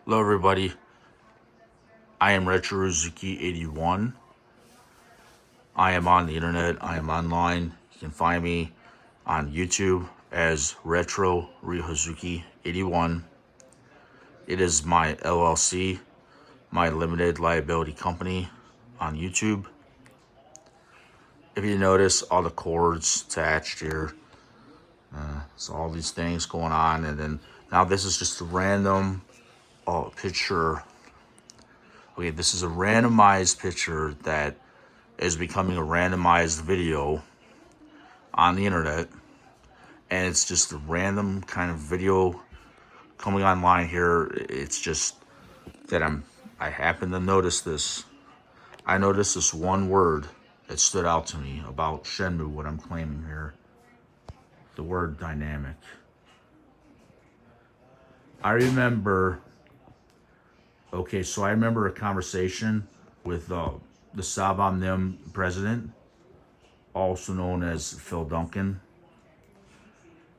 Hello, everybody. I am RetroRuzuki81. I am on the internet. I am online. You can find me on YouTube as RetroRuzuki81. It is my LLC, my limited liability company on YouTube. If you notice all the cords attached here, so all these things going on, and then now this is just a random picture. Okay, this is a randomized picture that is becoming a randomized video on the internet, and it's just a random kind of video coming online here. It's just that I happen to notice this. I noticed this one word that stood out to me about Shenmue, what I'm claiming here. The word dynamic. I remember a conversation with the Saban Nim president, also known as Phil Duncan.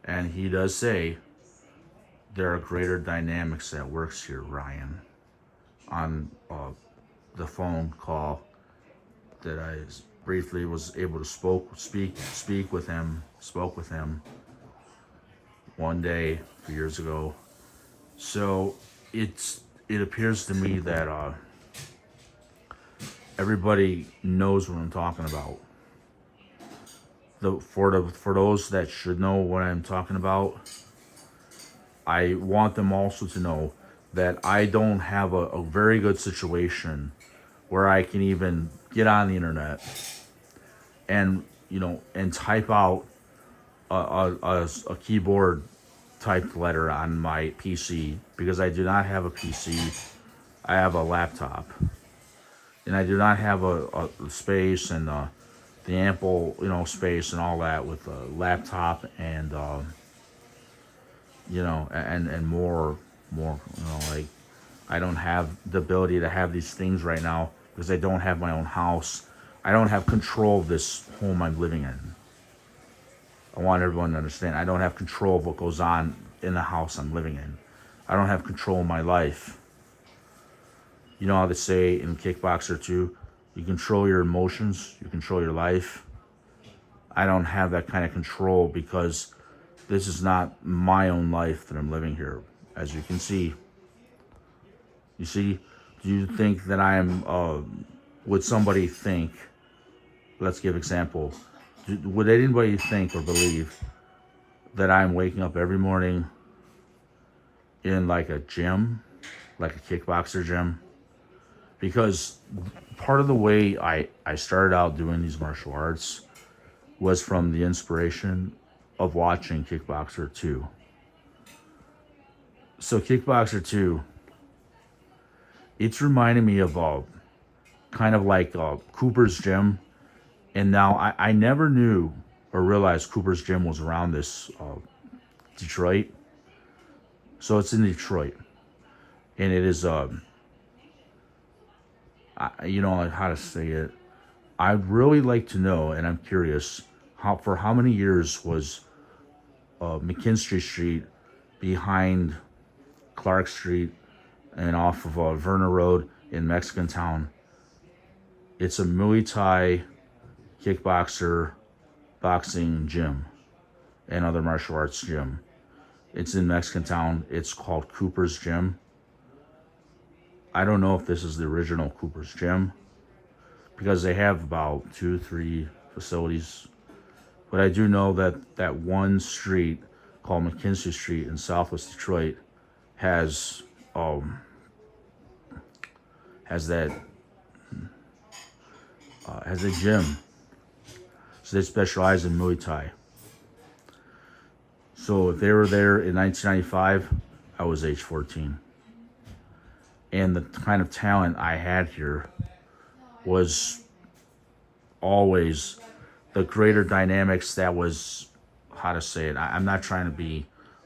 And he does say there are greater dynamics that works here, Ryan, on the phone call that I briefly was able to spoke with him one day a few years ago. So it appears to me that everybody knows what I'm talking about. For those that should know what I'm talking about, I want them also to know that I don't have a very good situation where I can even get on the internet and type out a keyboard typed letter on my PC, because I do not have a PC. I have a laptop, and I do not have a space and the ample space and all that with a laptop and and more like I don't have the ability to have these things right now because I don't have my own house. I don't have control of this home I'm living in. I want everyone to understand I don't have control of what goes on in the house I'm living in. I don't have control of my life. You know how they say in Kickboxer 2, you control your emotions, you control your life. I don't have that kind of control because this is not my own life that I'm living here. As you can see, do you think that I am, would somebody think, let's give example, would anybody think or believe that I'm waking up every morning in like a gym, like a kickboxer gym? Because part of the way I started out doing these martial arts was from the inspiration of watching Kickboxer 2. So Kickboxer 2, it's reminding me of kind of like Cooper's Gym. And now I never knew or realized Cooper's Gym was around this Detroit. So it's in Detroit. And it is, how to say it. I'd really like to know, and I'm curious, for how many years was McKinstry Street behind Clark Street and off of Verna Road in Mexican Town? It's a Muay Thai kickboxer boxing gym and other martial arts gym. It's in Mexican Town. It's called Cooper's Gym. I don't know if this is the original Cooper's Gym because they have about 2-3 facilities. But I do know that one street called McKinstry Street in Southwest Detroit has a gym. So they specialize in Muay Thai. So if they were there in 1995, I was age 14. And the kind of talent I had here was always the greater dynamics that was, how to say it, I'm not trying to be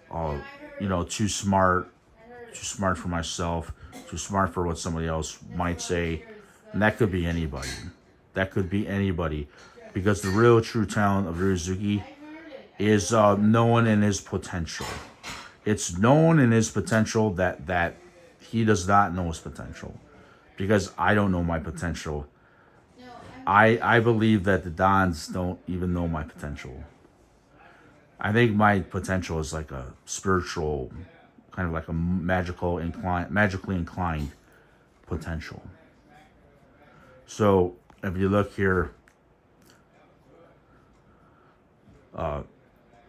too smart for myself, too smart for what somebody else might say. And that could be anybody. Because the real true talent of Ryuzuki is known in his potential. It's known in his potential that he does not know his potential because I don't know my potential. I believe that the Dons don't even know my potential. I think my potential is like a spiritual, kind of like a magically inclined potential. So if you look here,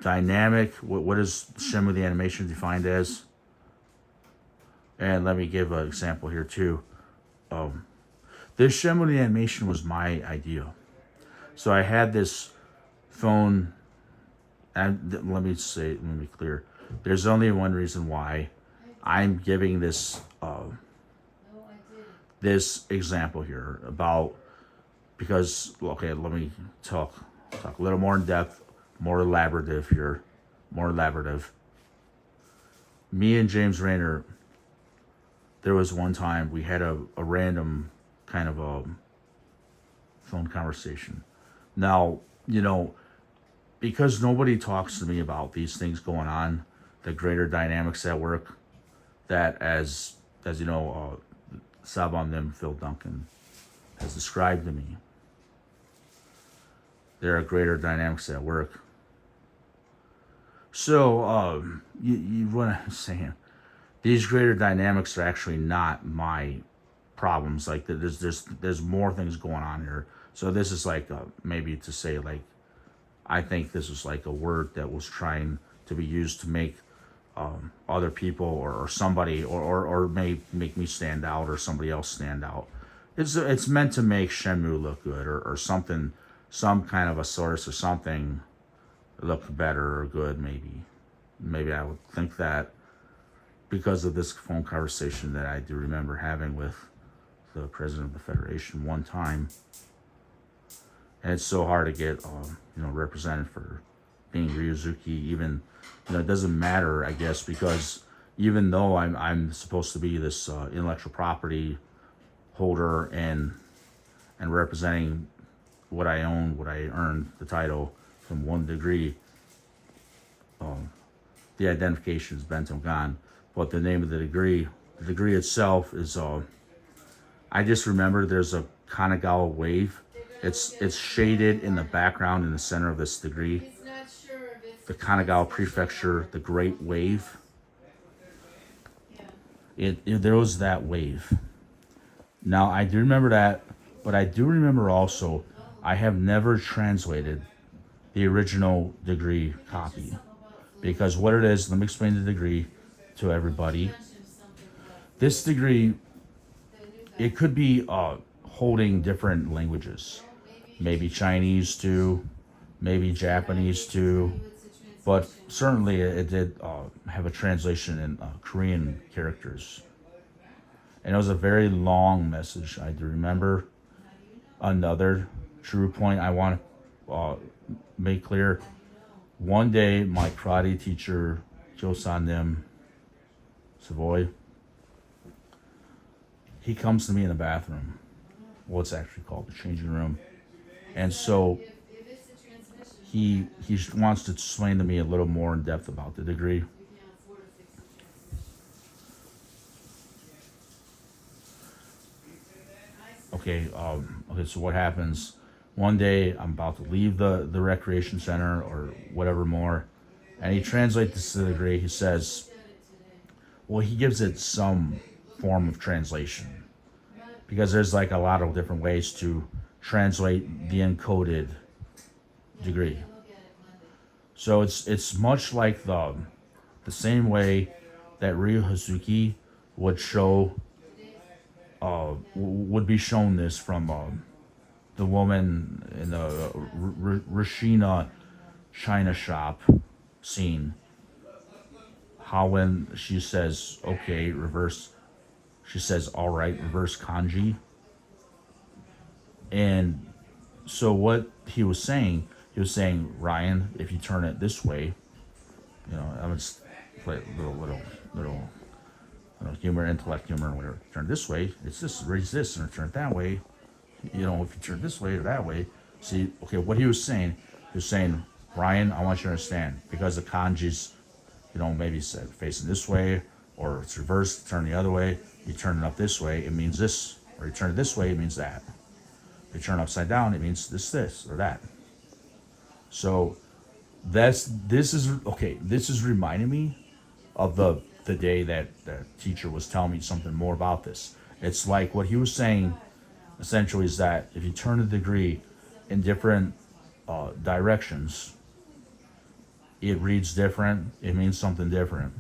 dynamic, what is Shenmue the animation defined as? And let me give an example here too. This Shenmue the animation was my idea. So I had this phone, and let me be clear. There's only one reason why I'm giving this example here about, because okay, let me talk a little more in depth, more elaborative here, more elaborative. Me and James Rayner, there was one time we had a random kind of a phone conversation. Now, because nobody talks to me about these things going on, the greater dynamics at work, that as you know, Saban them Phil Duncan has described to me. There are greater dynamics at work. So what I'm saying, these greater dynamics are actually not my problems. Like there's more things going on here. So this is like maybe to say like, I think this is like a word that was trying to be used to make other people or somebody or may make me stand out or somebody else stand out. It's meant to make Shenmue look good or something, some kind of a source or something look better or good. Maybe I would think that because of this phone conversation that I do remember having with the president of the Federation one time. And it's so hard to get represented for being Ryuzuki. Even it doesn't matter, I guess, because even though I'm supposed to be this intellectual property holder and representing what I own, what I earned the title from one degree, the identification is Bento Gan, but the name of the degree itself is I just remember there's a Kanagawa wave. It's shaded in the background in the center of this degree. The Kanagawa Prefecture, the Great Wave. There was that wave. Now I do remember that, but I do remember also I have never translated the original degree copy, because what it is, let me explain the degree to everybody. This degree, it could be holding different languages, maybe Chinese too, maybe Japanese too, but certainly it did have a translation in Korean characters. And it was a very long message, I do remember. Another true point I want to make clear. One day, my karate teacher, Kyo-san Nim Savoy, he comes to me in the bathroom. Well, it's actually called the changing room. And so he wants to explain to me a little more in depth about the degree. Okay, so what happens? One day I'm about to leave the recreation center or whatever more, and he translates this to the degree. He says, well, he gives it some form of translation, because there's like a lot of different ways to translate the encoded degree. So it's much like the same way that Ryu Hazuki would show would be shown this from the woman in the Rashina China shop scene. How when she says, okay, reverse, she says, all right, reverse kanji. And so what he was saying, Ryan, if you turn it this way, I'm just play a little humor, intellect humor, whatever. Turn this way, it's this, raise this, and turn it that way. If you turn this way or that way, see, okay, what he was saying, Ryan, I want you to understand, because the kanji's, maybe said facing this way Or it's reversed, turn the other way. You turn it up this way, it means this. Or you turn it this way, it means that. If you turn it upside down, it means this, or that. So this is okay. This is reminding me of the day that the teacher was telling me something more about this. It's like what he was saying essentially is that if you turn a degree in different directions, it reads different. It means something different.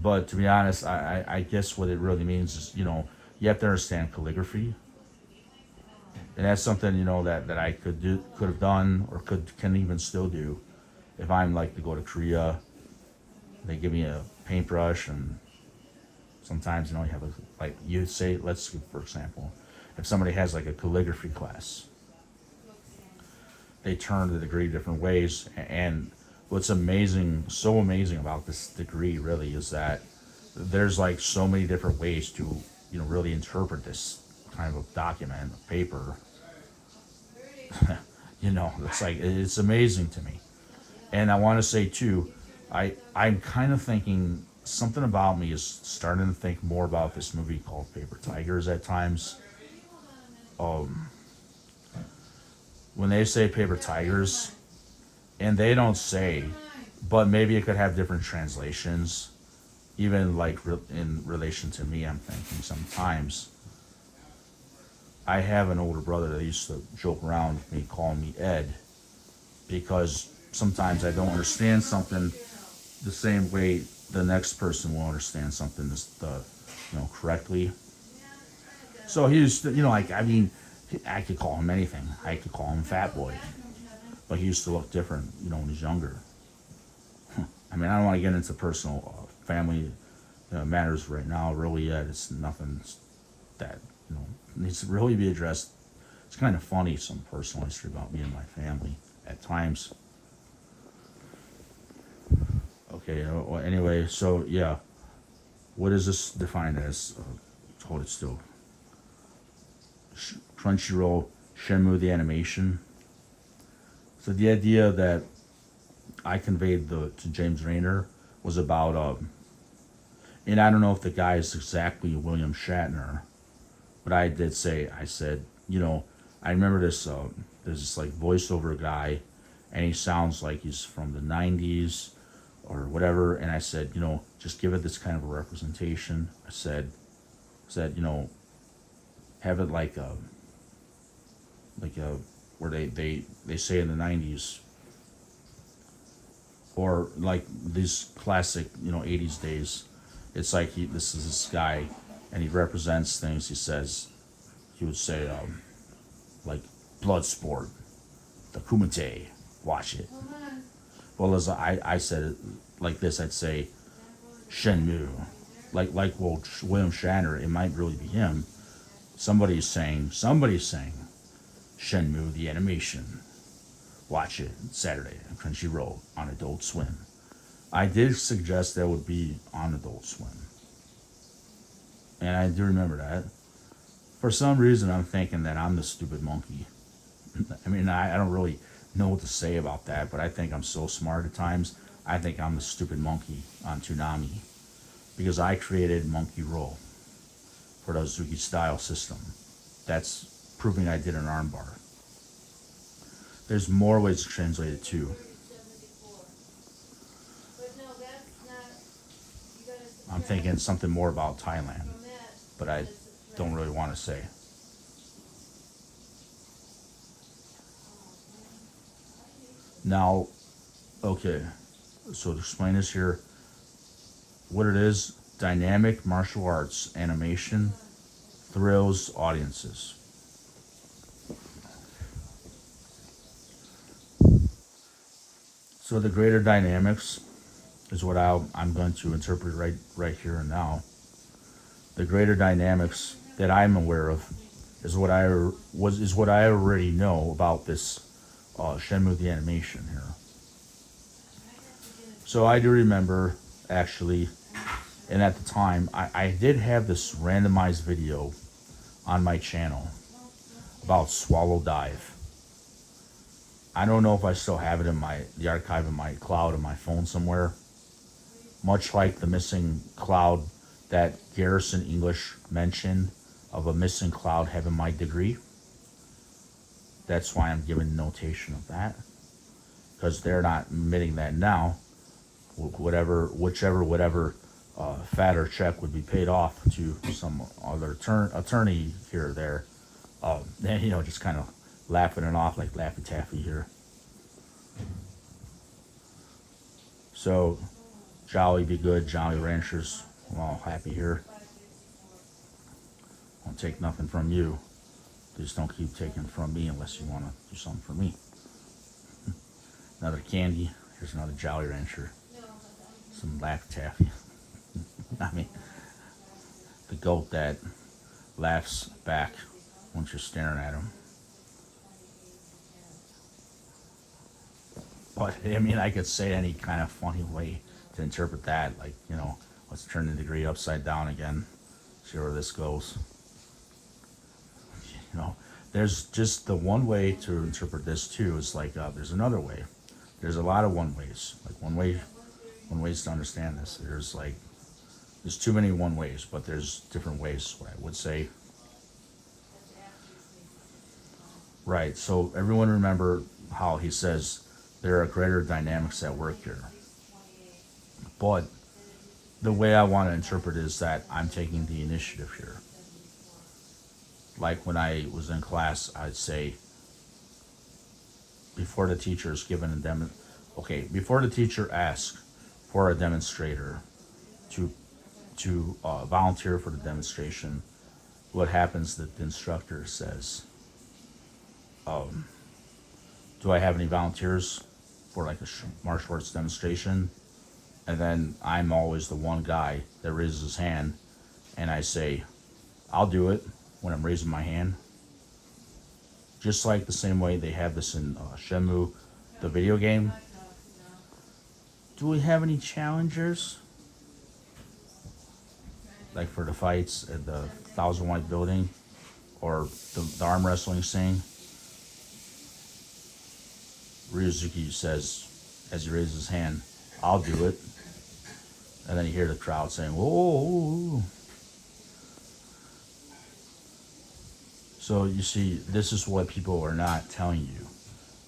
But to be honest, I guess what it really means is, you have to understand calligraphy, and that's something that I could have done, or can even still do. If I'm like to go to Korea, they give me a paintbrush, and sometimes you have like you say, let's for example, if somebody has like a calligraphy class, they turn the degree different ways. And what's so amazing about this degree really is that there's like so many different ways to really interpret this kind of a document, a paper. It's amazing to me. And I want to say too, I'm kind of thinking something about me is starting to think more about this movie called Paper Tigers at times. When they say Paper Tigers, and they don't say, but maybe it could have different translations. Even like in relation to me, I'm thinking sometimes. I have an older brother that used to joke around with me, calling me Ed, because sometimes I don't understand something the same way the next person will understand something correctly. So he used to, I could call him anything. I could call him Fat Boy, but he used to look different, when he's younger. I don't want to get into personal family matters right now. Really, yet it's nothing that needs to really be addressed. It's kind of funny, some personal history about me and my family at times. Okay. Well, anyway, so yeah, what is this defined as? Hold it still. Crunchyroll Shenmue the animation. So the idea that I conveyed to James Rayner was about, and I don't know if the guy is exactly William Shatner, but I said, I remember this, there's this like voiceover guy, and he sounds like he's from the 90s or whatever, and I said, just give it this kind of a representation. I said, have it like a, where they say in the 90s, or like these classic 80s days. It's like this is this guy, and he represents things. He would say like Bloodsport, the Kumite, watch it. Well, as I said it like this, I'd say Shenmue, like William Shatner. It might really be him. Somebody's saying Shenmue the animation. Watch it Saturday on Crunchyroll on Adult Swim. I did suggest that would be on Adult Swim, and I do remember that. For some reason, I'm thinking that I'm the stupid monkey. I don't really know what to say about that, but I think I'm so smart at times. I think I'm the stupid monkey on Toonami, because I created Monkey Roll for the Azuki style system. That's proving I did an armbar. There's more ways to translate it too. I'm thinking something more about Thailand, but I don't really want to say. Now, okay, so to explain this here, what it is, dynamic martial arts animation thrills audiences. So the greater dynamics is what I'm going to interpret right here and now. The greater dynamics that I'm aware of is what I already know about this Shenmue the animation here. So I do remember actually, and at the time I did have this randomized video on my channel about Swallow Dive. I don't know if I still have it in the archive in my cloud on my phone somewhere. much like the missing cloud that Garrison English mentioned of a missing cloud having my degree. That's why I'm giving notation of that, because they're not admitting that now. Whatever fatter check would be paid off to some other attorney here or there. And just kind of laughing it off like Laffy Taffy here. So, jolly be good, Jolly Ranchers. I'm all happy here. Won't take nothing from you. Just don't keep taking from me unless you want to do something for me. Another candy. Here's another Jolly Rancher. Some Laffy Taffy. I mean, the goat that laughs back once you're staring at him. But, I mean, I could say any kind of funny way to interpret that. Like, let's turn the degree upside down again. See where this goes. There's just the one way to interpret this, too, is like, there's another way. There's a lot of one ways. Like, one ways to understand this. There's too many one ways, but there's different ways, what I would say. Right, so everyone remember how he says there are greater dynamics at work here. But the way I want to interpret it is that I'm taking the initiative here. Like when I was in class, I'd say, before the teacher is given before the teacher asks for a demonstrator to volunteer for the demonstration, what happens that the instructor says, do I have any volunteers for like a martial arts demonstration? And then I'm always the one guy that raises his hand, and I say, I'll do it when I'm raising my hand. Just like the same way they have this in Shenmue, the video game. Do we have any challengers? Like for the fights at the Thousand White Building, or the arm wrestling scene. Ryuzuki says, as he raises his hand, I'll do it. And then you hear the crowd saying, whoa. So you see, this is what people are not telling you.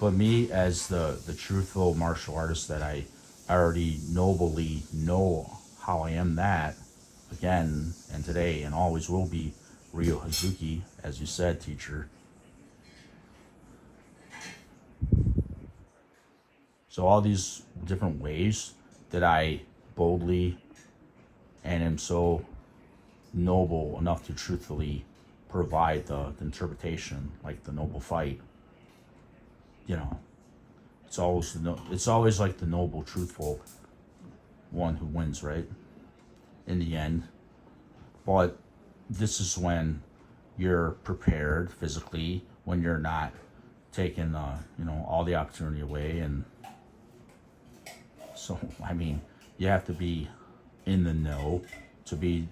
But me, as the truthful martial artist that I already nobly know how I am that, again, and today, and always will be, Ryo Hazuki, as you said, teacher. So all these different ways that I boldly and am so noble enough to truthfully provide the interpretation, like the noble fight. It's always like the noble, truthful one who wins, right? In the end. But this is when you're prepared physically, when you're not taking all the opportunity away. And so, I mean, you have to be in the know to be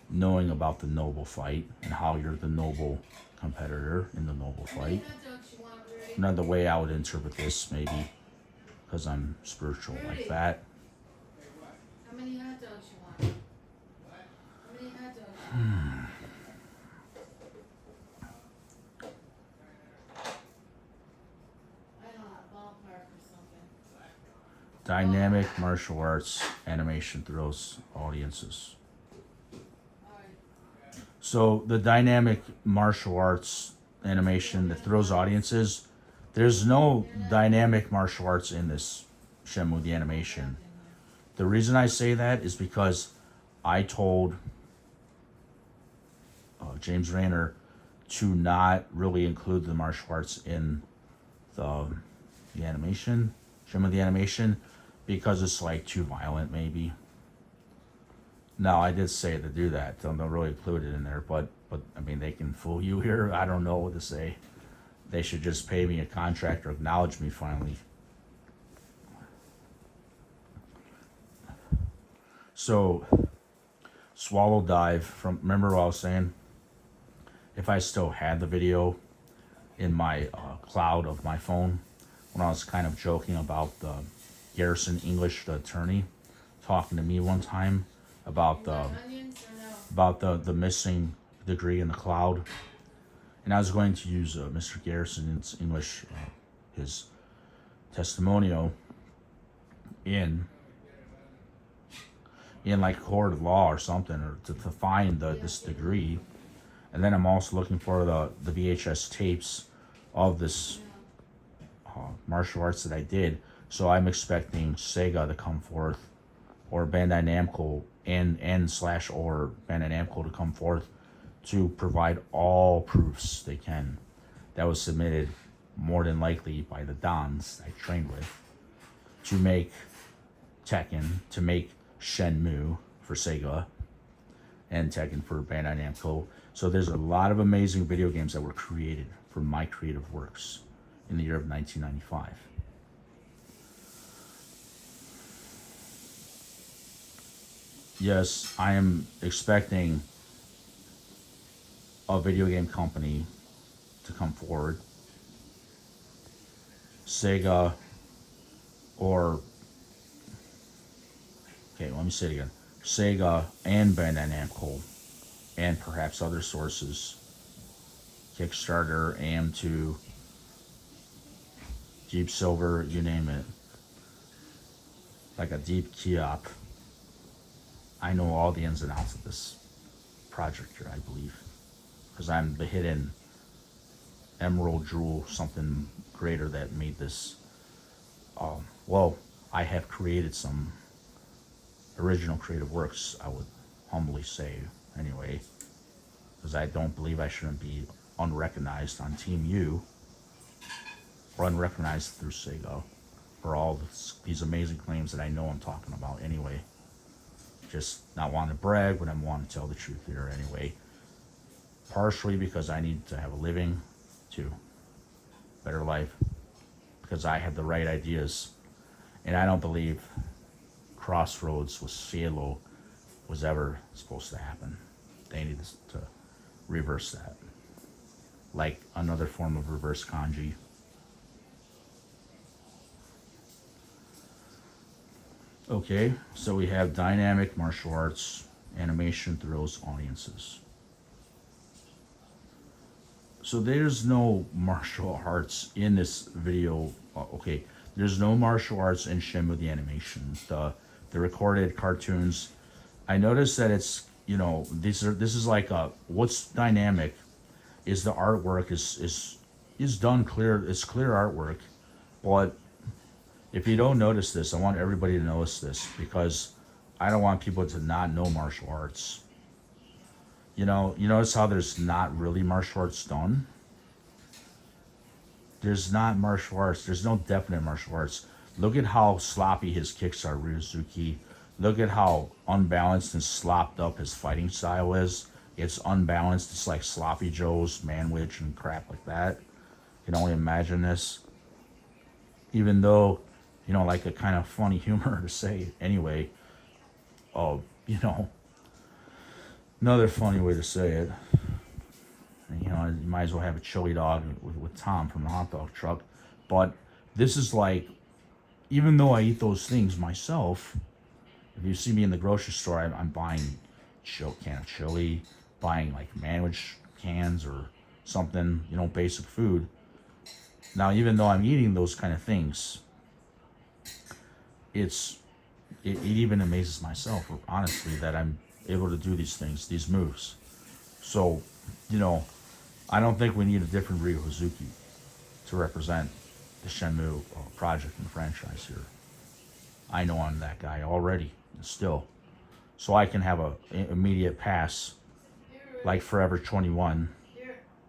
knowing about the noble fight and how you're the noble competitor in the noble fight. Another way I would interpret this, maybe, because I'm spiritual like that. How many hot dogs you want? How many hot dogs? I don't know, ballpark or something. Dynamic martial arts animation throws audiences. So the dynamic martial arts animation that throws audiences, there's no dynamic martial arts in this Shenmue the animation. The reason I say that is because I told James Rayner to not really include the martial arts in the animation, Shenmue the animation, because it's like too violent maybe. No, I did say to do that. Don't really include it in there, but I mean, they can fool you here. I don't know what to say. They should just pay me a contract or acknowledge me finally. So, swallow dive remember what I was saying? If I still had the video in my cloud of my phone, when I was kind of joking about the Garrison English, the attorney, talking to me one time about You like onions or no? the missing degree in the cloud, and I was going to use Mr. Garrison's English, his testimonial in like court of law or something, or to find this degree. And then I'm also looking for the VHS tapes of this martial arts that I did. So I'm expecting Sega to come forth, or Bandai Namco and slash or Bandai Namco to come forth to provide all proofs they can that was submitted more than likely by the Dons I trained with to make Tekken, to make Shenmue for Sega, and Tekken for Bandai Namco. So there's a lot of amazing video games that were created from my creative works in the year of 1995. Yes, I am expecting a video game company to come forward. Sega or, okay, let me say it again. Sega and Bandai Namco and perhaps other sources, Kickstarter, AM2, Deep Silver, you name it, like a deep Kiop. I know all the ins and outs of this project here, I believe, because I'm the hidden emerald jewel, something greater that made this. Well, I have created some original creative works, I would humbly say, anyway, because I don't believe I shouldn't be unrecognized on Team U or unrecognized through Sega for all these amazing claims that I know I'm talking about anyway. Just not want to brag, but I want to tell the truth here anyway. Partially because I need to have a living, too. Better life. Because I had the right ideas. And I don't believe Crossroads with Cielo was ever supposed to happen. They needed to reverse that. Like another form of reverse kanji. Okay, so we have dynamic martial arts, animation thrills audiences. So there's no martial arts in this video. Okay, there's no martial arts in Shenmue the animation. The recorded cartoons. I noticed that it's, this is like what's dynamic is the artwork is done clear. It's clear artwork, but if you don't notice this, I want everybody to notice this because I don't want people to not know martial arts. You notice how there's not really martial arts done? There's not martial arts. There's no definite martial arts. Look at how sloppy his kicks are, Ryuzuki. Look at how unbalanced and slopped up his fighting style is. It's unbalanced. It's like Sloppy Joe's, Manwich, and crap like that. You can only imagine this. Even though, like a kind of funny humor to say anyway. Another funny way to say it. You might as well have a chili dog with Tom from the hot dog truck. But this is like, even though I eat those things myself, if you see me in the grocery store, I'm buying a can of chili, buying like Manwich cans or something, basic food. Now, even though I'm eating those kind of things, it even amazes myself, honestly, that I'm able to do these things, these moves. So, I don't think we need a different Ryu Hazuki to represent the Shenmue project and franchise here. I know I'm that guy already, still. So I can have an immediate pass, like Forever 21,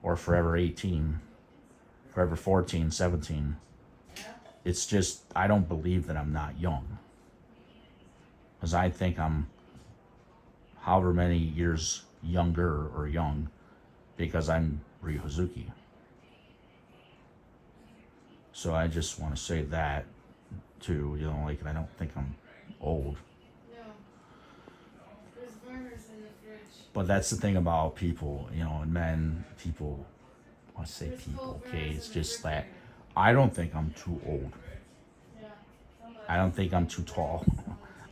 or Forever 18, Forever 14, 17. It's just, I don't believe that I'm not young. Because I think I'm however many years younger or young, because I'm Ryu Hazuki. So I just want to say that too, I don't think I'm old. No. There's burners in the fridge. But that's the thing about people, and men, people, I say people, okay, it's just that I don't think I'm too old. Yeah. I don't think I'm too tall.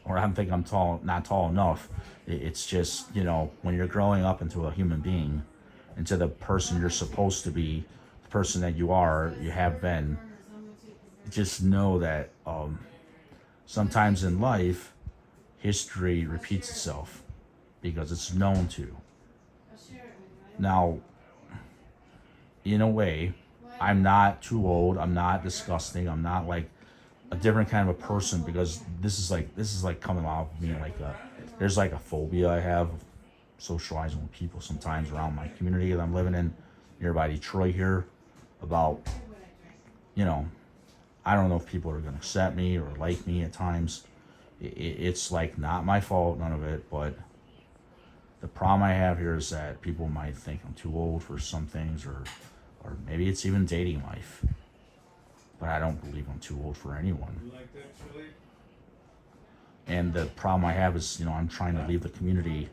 or I don't think I'm not tall enough. It's just, you know, when you're growing up into a human being, into the person you're supposed to be, the person that you are, you have been, just know that sometimes in life, history repeats itself because it's known to. Now, in a way, I'm not too old. I'm not disgusting. I'm not like a different kind of a person because this is like coming out of me like there's like a phobia I have of socializing with people sometimes around my community that I'm living in nearby Detroit here about, you know, I don't know if people are gonna accept me or like me at times. It's like not my fault, none of it, but the problem I have here is that people might think I'm too old for some things, or maybe it's even dating life. But I don't believe I'm too old for anyone. And the problem I have is, you know, I'm trying to leave the community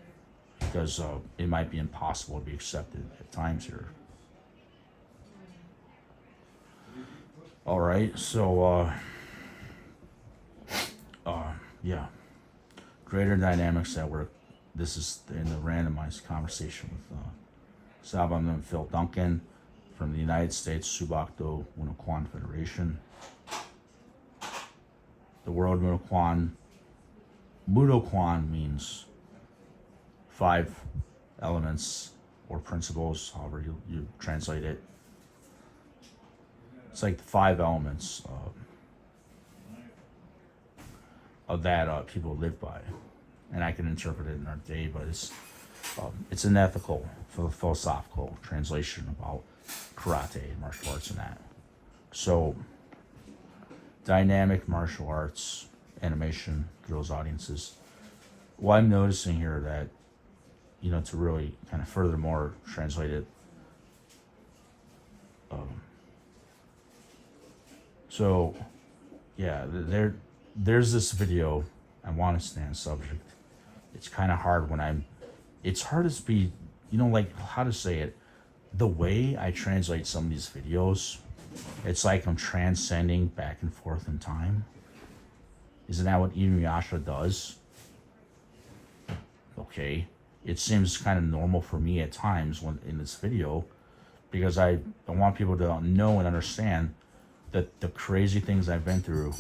because it might be impossible to be accepted at times here. All right, so yeah, greater dynamics at work. This is in the randomized conversation with Saban and Phil Duncan from the United States Subakdo Winnoquan Federation. The word Mudoquan means 5 elements or principles, however you translate it. It's like the 5 elements of that people live by, and I can interpret it in our day, but it's an ethical, philosophical translation about karate and martial arts and that. So, dynamic martial arts animation thrills audiences. Well, I'm noticing here that, you know, to really kind of furthermore translate it. So, yeah, there's this video. I want to stay on subject. It's kind of hard when it's hard to be, you know, like how to say it. The way I translate some of these videos, it's like I'm transcending back and forth in time. Isn't that what Inuyasha does? Okay. It seems kind of normal for me at times when in this video because I want people to know and understand that the crazy things I've been through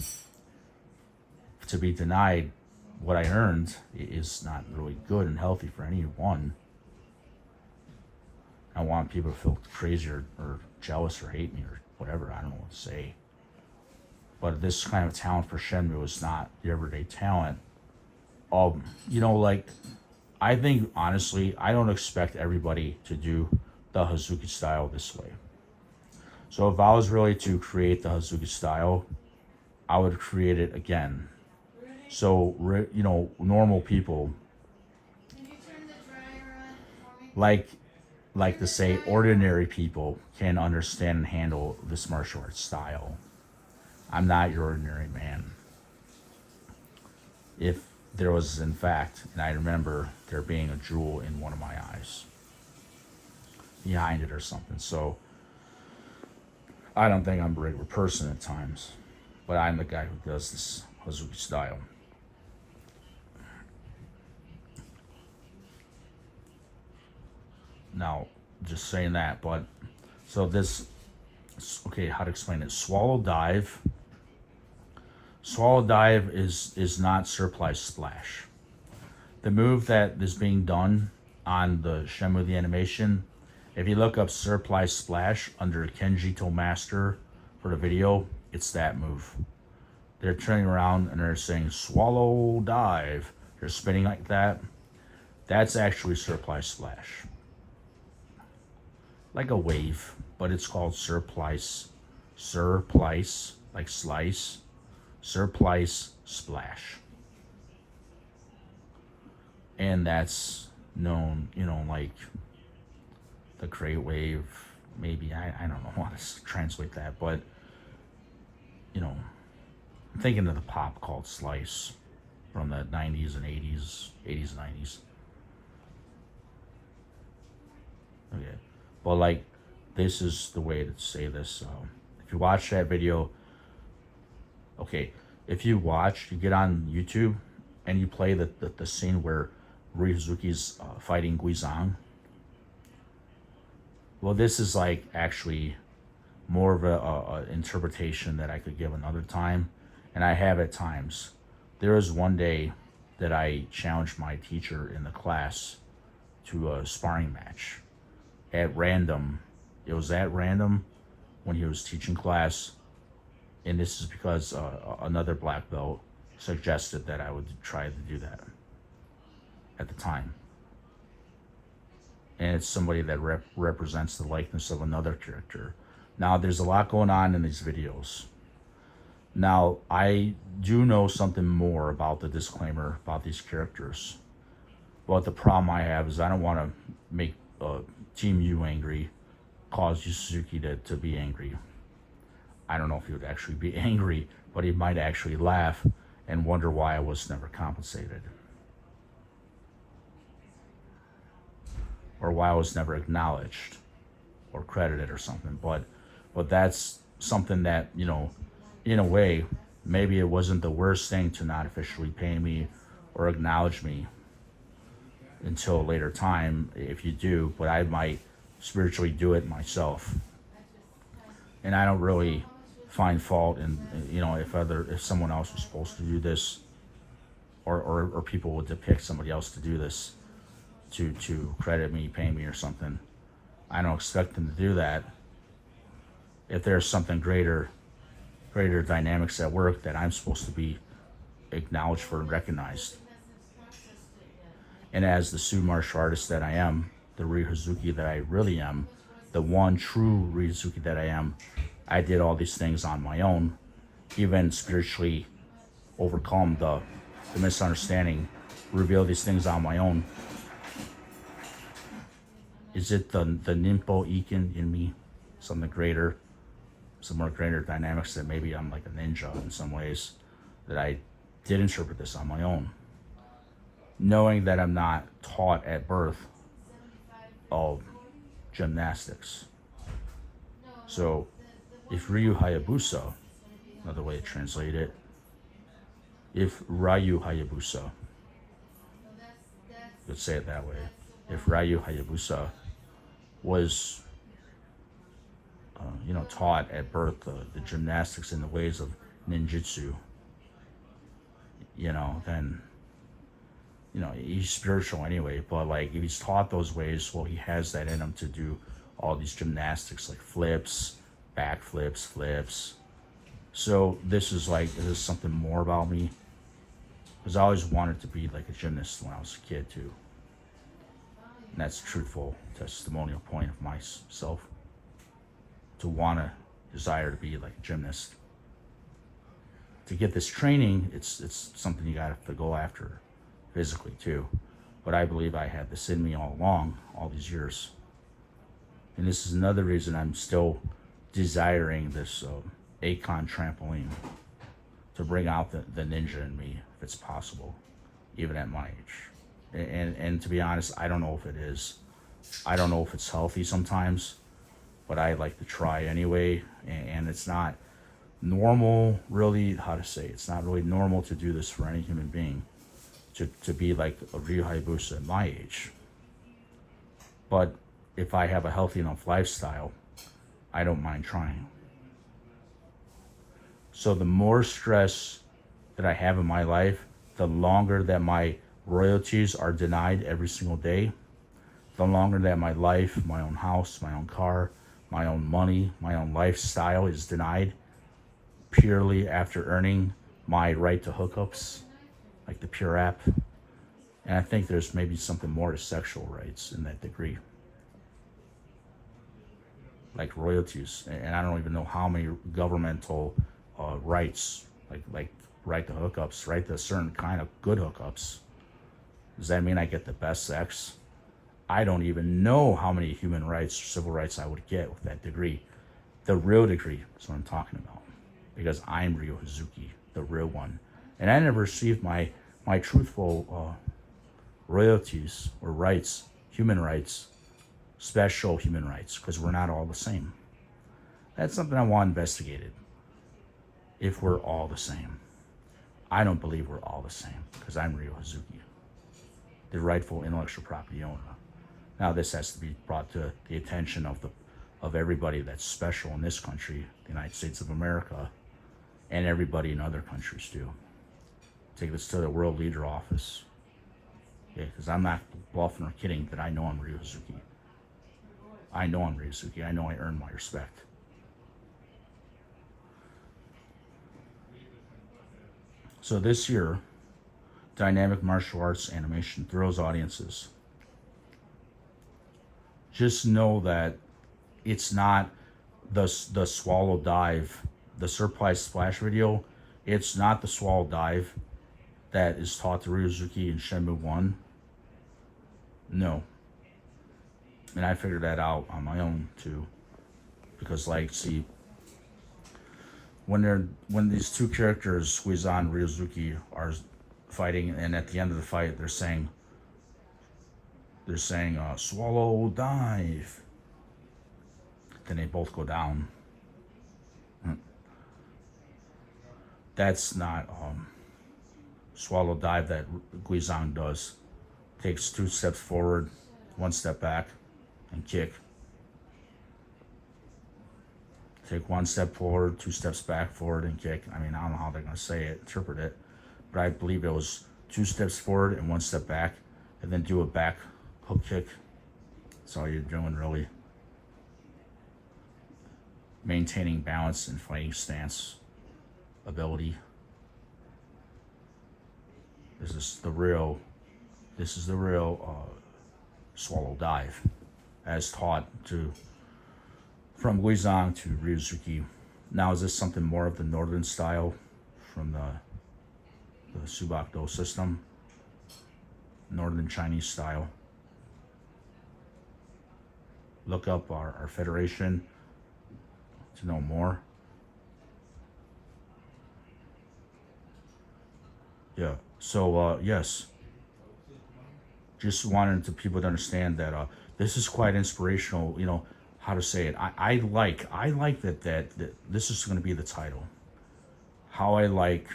to be denied what I earned is not really good and healthy for anyone. I want people to feel crazy or jealous or hate me or whatever. I don't know what to say. But this kind of talent for Shenmue is not the everyday talent. You know, like, I think, honestly, I don't expect everybody to do the Hazuki style this way. So if I was really to create the Hazuki style, I would create it again. So, you know, normal people, Can you turn the dryer on for me? like to say, ordinary people can understand and handle this martial arts style. I'm not your ordinary man. If there was, in fact, and I remember there being a jewel in one of my eyes behind it or something. So I don't think I'm a regular person at times, but I'm the guy who does this Hazuki style. Now, just saying that, but so this, okay, how to explain it? Swallow dive. Swallow dive is not surprise splash. The move that is being done on the Shenmue the animation, if you look up surprise splash under Kenjito Master for the video, it's that move. They're turning around and they're saying swallow dive. They're spinning like that. That's actually surprise splash. Like a wave, but it's called surplice, like slice, surplice splash. And that's known, you know, like the great wave, maybe, I don't know how to translate that, but, you know, I'm thinking of the pop called Slice from the 90s and 80s and 90s. Okay. But like, this is the way to say this. If you watch that video, okay, if you get on YouTube and you play the scene where Ryuzuki's fighting Guizang. Well, this is like actually more of a interpretation that I could give another time, and I have at times. There was one day that I challenged my teacher in the class to a sparring match at random. It was at random when he was teaching class, and this is because another black belt suggested that I would try to do that at the time. And it's somebody that represents the likeness of another character. Now, there's a lot going on in these videos. Now, I do know something more about the disclaimer about these characters. But the problem I have is I don't want to make Team U angry, cause Yu Suzuki to be angry. I don't know if he would actually be angry, but he might actually laugh and wonder why I was never compensated. Or why I was never acknowledged or credited or something. But that's something that, you know, in a way, maybe it wasn't the worst thing to not officially pay me or acknowledge me until a later time, if you do, but I might spiritually do it myself. And I don't really find fault in, you know, if someone else was supposed to do this, or people would depict somebody else to do this, to credit me, pay me or something. I don't expect them to do that. If there's something greater dynamics at work that I'm supposed to be acknowledged for and recognized. And as the Su martial artist that I am, the Ryuzuki that I really am, the one true Ryuzuki that I am, I did all these things on my own, even spiritually overcome the misunderstanding, reveal these things on my own. Is it the Ninpo Ikin in me? Something greater, some more greater dynamics that maybe I'm like a ninja in some ways, that I did interpret this on my own. Knowing that I'm not taught at birth of gymnastics. So if Ryu Hayabusa, another way to translate it, if Ryu Hayabusa, let's say it that way, if Ryu Hayabusa was taught at birth the gymnastics and the ways of ninjutsu, then he's spiritual anyway, but like if he's taught those ways, well, he has that in him to do all these gymnastics like flips, back flips. So this is something more about me, because I always wanted to be like a gymnast when I was a kid too. And that's a truthful testimonial point of myself, to want to desire to be like a gymnast. To get this training, it's something you got to go after physically too. But I believe I had this in me all along, all these years. And this is another reason I'm still desiring this Akon trampoline, to bring out the ninja in me, if it's possible, even at my age. And to be honest, I don't know if it is. I don't know if it's healthy sometimes, but I like to try anyway. And it's not normal, really, it's not really normal to do this for any human being, to be like a Ryu Hayabusa at my age. But if I have a healthy enough lifestyle, I don't mind trying. So the more stress that I have in my life, the longer that my royalties are denied every single day, the longer that my life, my own house, my own car, my own money, my own lifestyle is denied purely after earning my right to hookups, like the Pure app. And I think there's maybe something more to sexual rights in that degree, like royalties. And I don't even know how many governmental rights, like right to hookups, right to a certain kind of good hookups. Does that mean I get the best sex? I don't even know how many human rights or civil rights I would get with that degree. The real degree is what I'm talking about, because I'm Ryo Hazuki, the real one. And I never received my truthful royalties or rights, human rights, special human rights, because we're not all the same. That's something I want investigated. If we're all the same. I don't believe we're all the same because I'm Ryo Hazuki, the rightful intellectual property owner. Now this has to be brought to the attention of everybody that's special in this country, the United States of America, and everybody in other countries too. Take this to the world leader office. Yeah, because I'm not bluffing or kidding that I know I'm Ryo Hazuki. I know I'm Ryo Hazuki. I know I earned my respect. So this year, dynamic martial arts animation thrills audiences. Just know that it's not the swallow dive, the surprise splash video. It's not the swallow dive that is taught to Ryuzuki in Shenmue 1. No. And I figured that out on my own too. Because like, see, when these two characters, Guizan and Ryuzuki, are fighting, and at the end of the fight they're saying swallow dive. Then they both go down. That's not swallow dive that Guizang does. Takes 2 steps forward, 1 step back, and kick. Take 1 step forward, 2 steps back, forward, and kick. I mean, I don't know how they're going to say it, interpret it, but I believe it was 2 steps forward and 1 step back, and then do a back hook kick. That's all you're doing, really. Maintaining balance and fighting stance ability. This is the real swallow dive, as taught from Guizang to Ryuzuki. Now, is this something more of the northern style from the Subakdo system? Northern Chinese style. Look up our federation to know more. Yeah, so yes, just wanted people to understand that this is quite inspirational. You know how to say it. I like that this is going to be the title. How I like.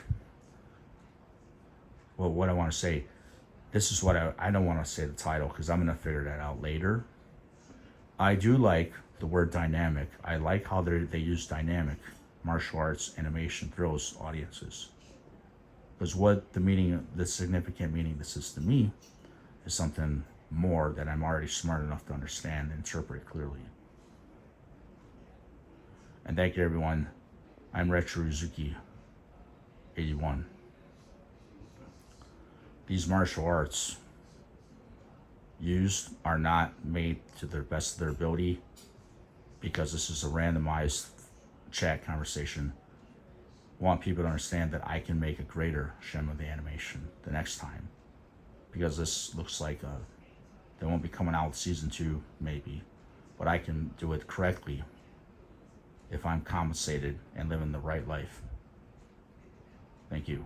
Well, what I want to say. This is what I don't want to say the title because I'm going to figure that out later. I do like the word dynamic. I like how they use dynamic martial arts animation thrills audiences. Because what the significant meaning this is to me is something more that I'm already smart enough to understand and interpret clearly. And thank you, everyone. I'm Retro Uzuki 81. These martial arts used are not made to the best of their ability because this is a randomized chat conversation. I want people to understand that I can make a greater Shenmue the animation the next time, because this looks like they won't be coming out season 2 maybe, but I can do it correctly if I'm compensated and living the right life. Thank you.